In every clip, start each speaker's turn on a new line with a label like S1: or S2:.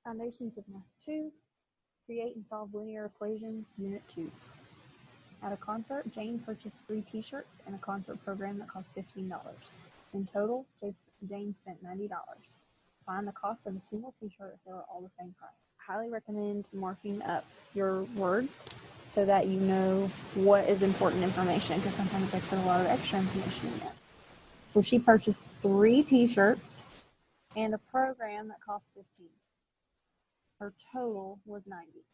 S1: Foundations of Math 2, Create and Solve Linear Equations, Unit 2. At a concert, Jane purchased 3 t-shirts and a concert program that cost $15. In total, Jane spent $90. Find the cost of a single t-shirt if they were all the same price. I highly recommend marking up your words so that you know what is important information, because sometimes I put a lot of extra information in there. So she purchased 3 t-shirts and a program that cost $15. Her total was $90.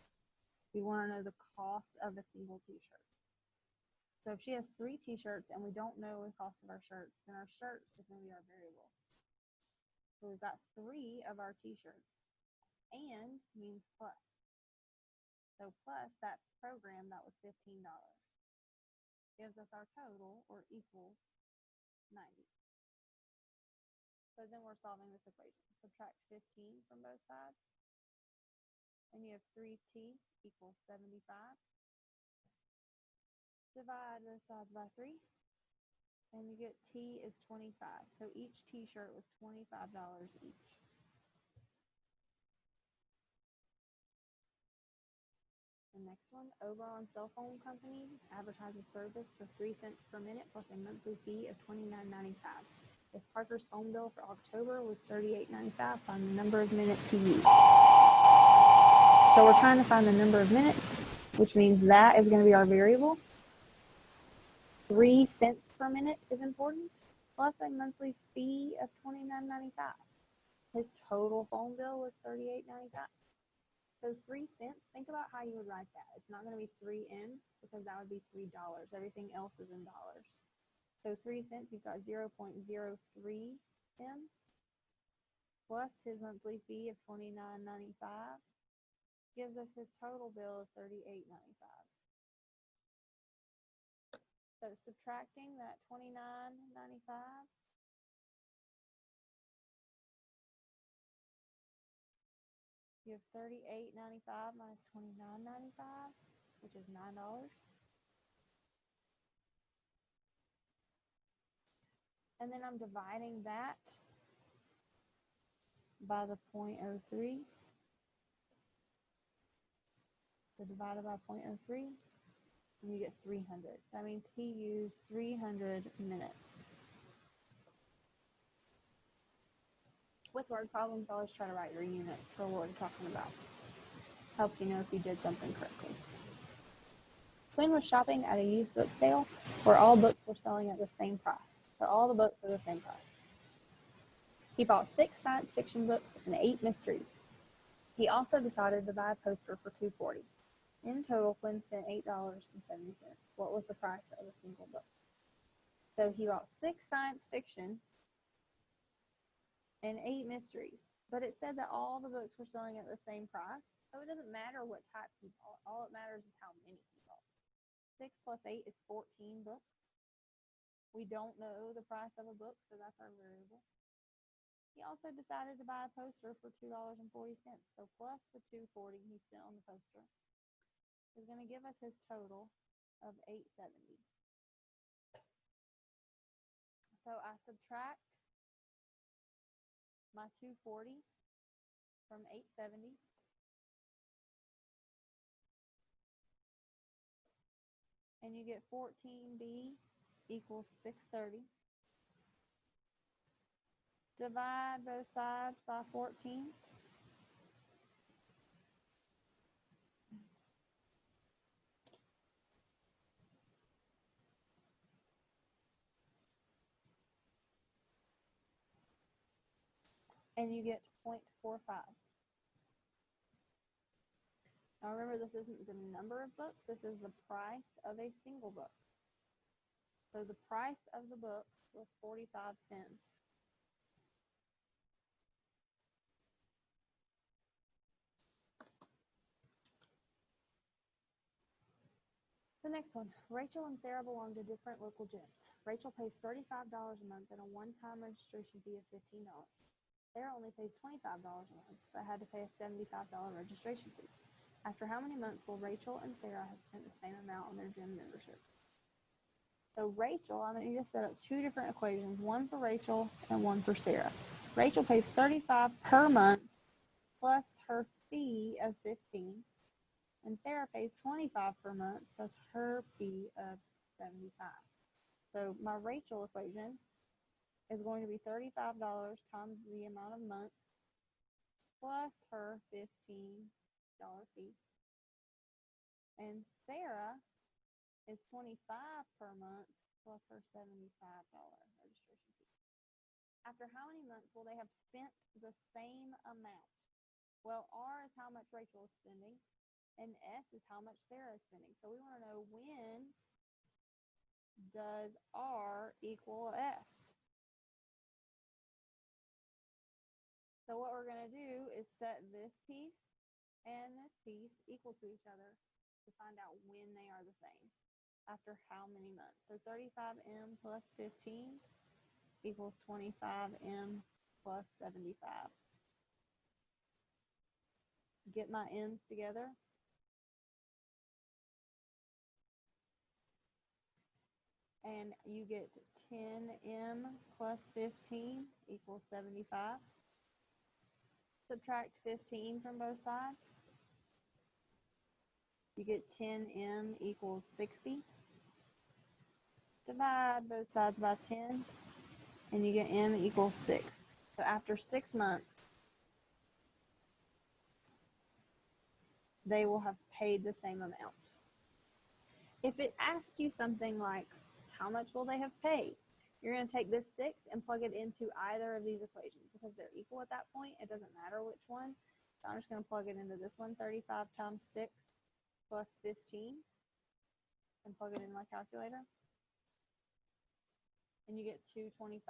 S1: We want to know the cost of a single t-shirt. So if she has 3 t-shirts and we don't know the cost of our shirts, then our shirts is going to be our variable. So we've got 3 of our t-shirts. And means plus. So plus that program that was $15 gives us our total, or equals 90. So then we're solving this equation. Subtract 15 from both sides. And you have 3t equals 75. Divide both sides by 3. And you get t is 25. So each t-shirt was $25 each. The next one, Oberon Cell Phone Company advertises service for 3 cents per minute plus a monthly fee of $29.95. If Parker's phone bill for October was $38.95, find the number of minutes he used. So we're trying to find the number of minutes, which means that is going to be our variable. 3 cents per minute is important, plus a monthly fee of $29.95. His total phone bill was $38.95. So 3 cents, think about how you would write that. It's not going to be 3M because that would be $3. Everything else is in dollars. So 3 cents, you've got 0.03M plus his monthly fee of $29.95 gives us his total bill of $38.95. So subtracting that $29.95, you have $38.95 minus $29.95, which is $9. And then I'm dividing that by the 0.03. So divided by 0.03, and you get 300. That means he used 300 minutes. With word problems, always try to write your units for what we're talking about. Helps you know if you did something correctly. Twin was shopping at a used book sale where all books were selling at the same price. So all the books are the same price. He bought 6 science fiction books and 8 mysteries. He also decided to buy a poster for $2.40. In total, Quinn spent $8.70. What was the price of a single book? So he bought 6 science fiction and 8 mysteries. But it said that all the books were selling at the same price. So it doesn't matter what type he bought. All it matters is how many he bought. 6 plus 8 is 14 books. We don't know the price of a book, so that's our variable. He also decided to buy a poster for $2.40. So plus the $2.40 he spent on the poster is going to give us his total of $8.70. So I subtract my $2.40 from $8.70. And you get 14b equals 630. Divide both sides by 14. And you get 0.45. Now remember, this isn't the number of books, this is the price of a single book. So the price of the book was 45 cents. The next one, Rachel and Sarah belong to different local gyms. Rachel pays $35 a month and a one-time registration fee of $15. Sarah only pays $25 a month, but had to pay a $75 registration fee. After how many months will Rachel and Sarah have spent the same amount on their gym memberships? So Rachel, I'm going to set up 2 different equations, one for Rachel and one for Sarah. Rachel pays $35 per month plus her fee of $15, and Sarah pays $25 per month plus her fee of $75. So my Rachel equation is going to be $35 times the amount of months plus her $15 fee. And Sarah is $25 per month plus her $75 registration fee. After how many months will they have spent the same amount? Well, R is how much Rachel is spending, and S is how much Sarah is spending. So we want to know, when does R equal S? So what we're going to do is set this piece and this piece equal to each other to find out when they are the same. After how many months? So 35M plus 15 equals 25M plus 75. Get my M's together. And you get 10M plus 15 equals 75. Subtract 15 from both sides. You get 10M equals 60. Divide both sides by 10, and you get M equals 6. So after 6 months, they will have paid the same amount. If it asked you something like, how much will they have paid? You're going to take this 6 and plug it into either of these equations because they're equal at that point. It doesn't matter which one. So I'm just going to plug it into this one, 35 times 6 plus 15, and plug it in my calculator. And you get 225.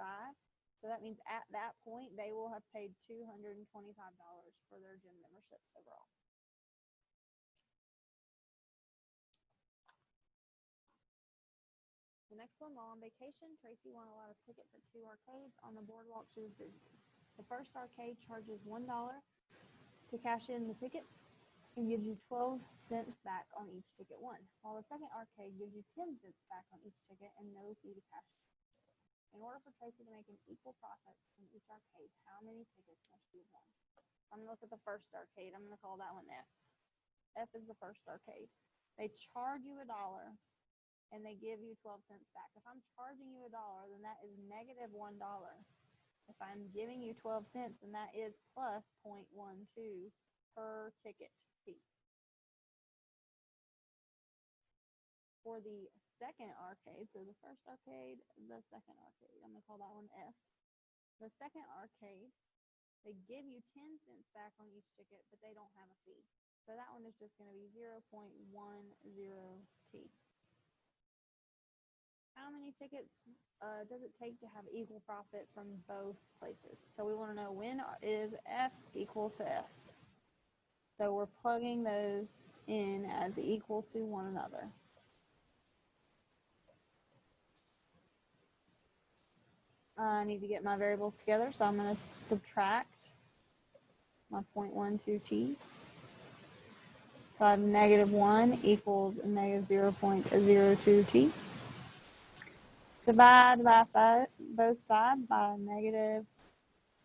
S1: So that means at that point, they will have paid $225 for their gym memberships overall. The next one, while on vacation, Tracy won a lot of tickets at 2 arcades on the boardwalk she was visiting. The first arcade charges $1 to cash in the tickets and gives you 12 cents back on each ticket won, while the second arcade gives you 10 cents back on each ticket and no fee to cash. In order for Tracy to make an equal profit from each arcade, how many tickets must she have won? I'm going to look at the first arcade. I'm going to call that one F. F is the first arcade. They charge you $1 and they give you 12 cents back. If I'm charging you $1, then that is negative $1. If I'm giving you 12 cents, then that is plus 0.12 per ticket fee. For the second arcade, so the first arcade, the second arcade, I'm going to call that one S. The second arcade, they give you 10 cents back on each ticket, but they don't have a fee. So that one is just going to be 0.10T. How many tickets does it take to have equal profit from both places? So we want to know, when is F equal to S? So we're plugging those in as equal to one another. I need to get my variables together, so I'm going to subtract my 0.12T. So I have negative 1 equals negative 0.02T. Divide by both sides by negative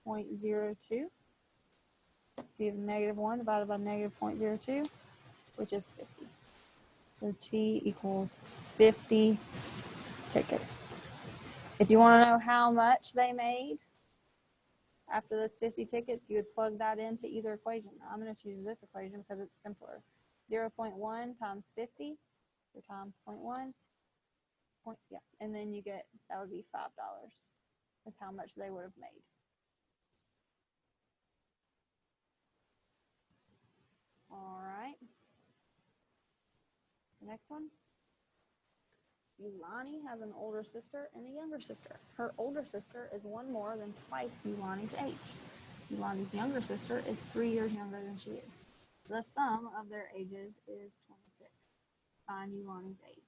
S1: 0.02. So you have negative 1 divided by negative 0.02, which is 50. So T equals 50 tickets. If you want to know how much they made after those 50 tickets, you would plug that into either equation. I'm going to choose this equation because it's simpler. 0.1 times 50, so times 0.1. Yeah, and then you get, that would be $5 is how much they would have made. All right. The next one. Ulani has an older sister and a younger sister. Her older sister is one more than twice Ulani's age. Ulani's younger sister is 3 years younger than she is. The sum of their ages is 26. Find Ulani's age.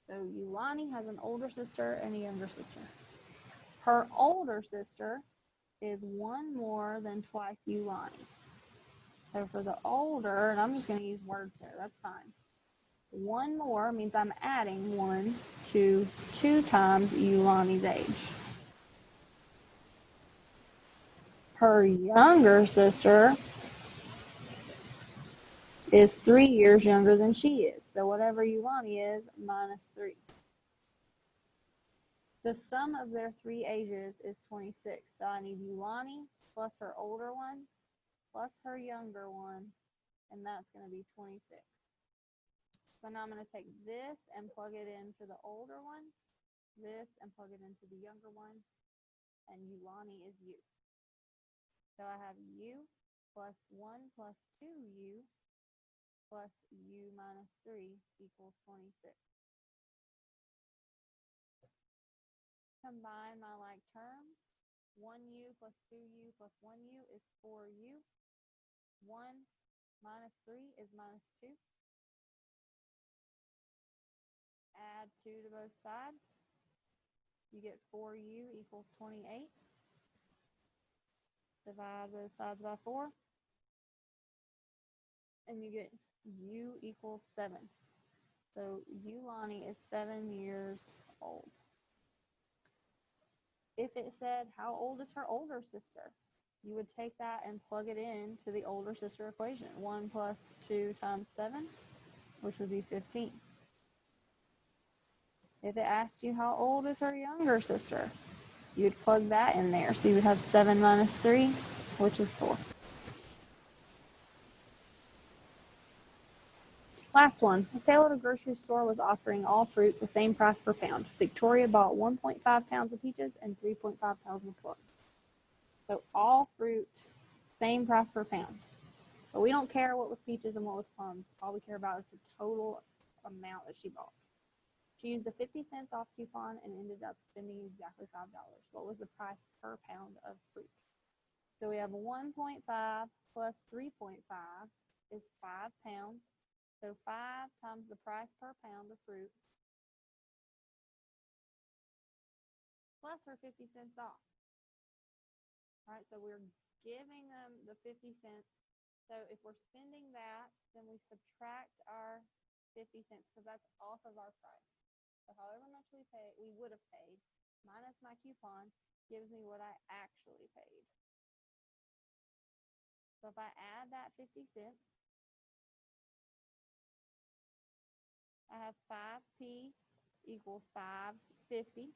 S1: So Ulani has an older sister and a younger sister. Her older sister is one more than twice Ulani. So for the older, and I'm just going to use words there, that's fine. One more means I'm adding 1 to 2 times Ulani's age. Her younger sister is 3 years younger than she is. So whatever Yulani is, minus 3. The sum of their 3 ages is 26. So I need Yulani plus her older one plus her younger one, and that's going to be 26. So now I'm going to take this and plug it into the older one, this and plug it into the younger one, and Yulani is U. So I have U plus 1 plus 2U plus U minus 3 equals 26. Combine my like terms. 1U plus 2U plus 1U is 4U. 1 minus 3 is minus 2. Add 2 to both sides. You get 4U equals 28. Divide both sides by 4. And you get U equals 7. So Yulani is 7 years old. If it said, how old is her older sister? You would take that and plug it in to the older sister equation. 1 plus 2 times 7, which would be 15. If it asked you how old is her younger sister, you'd plug that in there. So you would have 7 minus 3, which is 4. Last one. A sale at a grocery store was offering all fruit the same price per pound. Victoria bought 1.5 pounds of peaches and 3.5 pounds of plums. So all fruit, same price per pound. But we don't care what was peaches and what was plums. All we care about is the total amount that she bought. She used a 50 cents off coupon and ended up spending exactly $5. What was the price per pound of fruit? So we have 1.5 plus 3.5 is 5 pounds. So 5 times the price per pound of fruit plus her 50 cents off. All right, so we're giving them the 50 cents. So if we're spending that, then we subtract our 50 cents because that's off of our price. So however much we would have paid, minus my coupon, gives me what I actually paid. So if I add that 50 cents, I have 5p equals 5.50.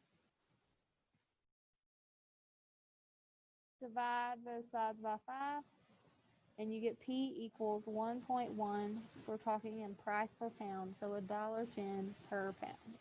S1: Divide both sides by 5, and you get p equals 1.1. We're talking in price per pound, so $1.10 per pound.